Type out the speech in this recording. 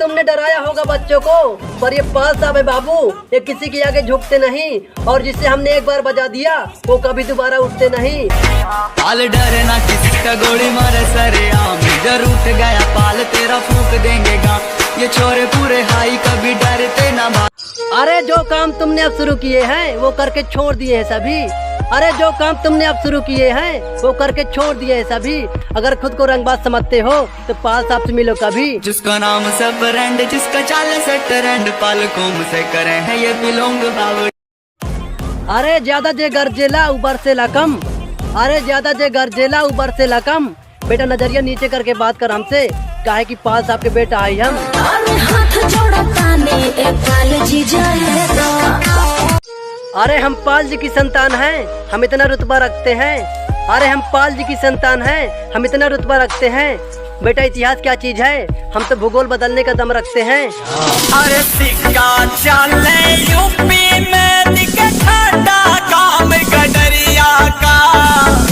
तुमने डराया होगा बच्चों को, पर ये पाल साहब है बाबू, ये किसी के आगे झुकते नहीं, और जिसे हमने एक बार बजा दिया वो कभी दोबारा उठते नहीं। पाल डरे ना किसी का, गोली मारे सरेआम, इधर उठ गया पाल तेरा फूक देंगे गाँव। ये छोरे पूरे हाई कभी डरते ना भाग। अरे जो काम तुमने अब शुरू किए हैं वो करके छोड़ दिए हैं सभी। अरे जो काम तुमने अब शुरू किए हैं वो करके छोड़ दिए हैं सभी। अगर खुद को रंगबाज समझते हो तो पाल साहब से मिलो कभी। जिसका नाम सब रेंड, जिसका चाल से ट्रेंड, पालकों से करे हैं ये बिलोंग बाबू। अरे ज्यादा जे गरजेला ऊपर से लकम, अरे ज्यादा जे गरजेला ऊपर से लकम। बेटा नजरिया नीचे करके बात कर हमसे, काहे कि पाल साहब के बेटा आई हम। अरे हम पाल जी की संतान हैं, हम इतना रुतबा रखते हैं। अरे हम पाल जी की संतान हैं, हम इतना रुतबा रखते हैं। बेटा इतिहास क्या चीज है, हम तो भूगोल बदलने का दम रखते हैं। अरे सिक्का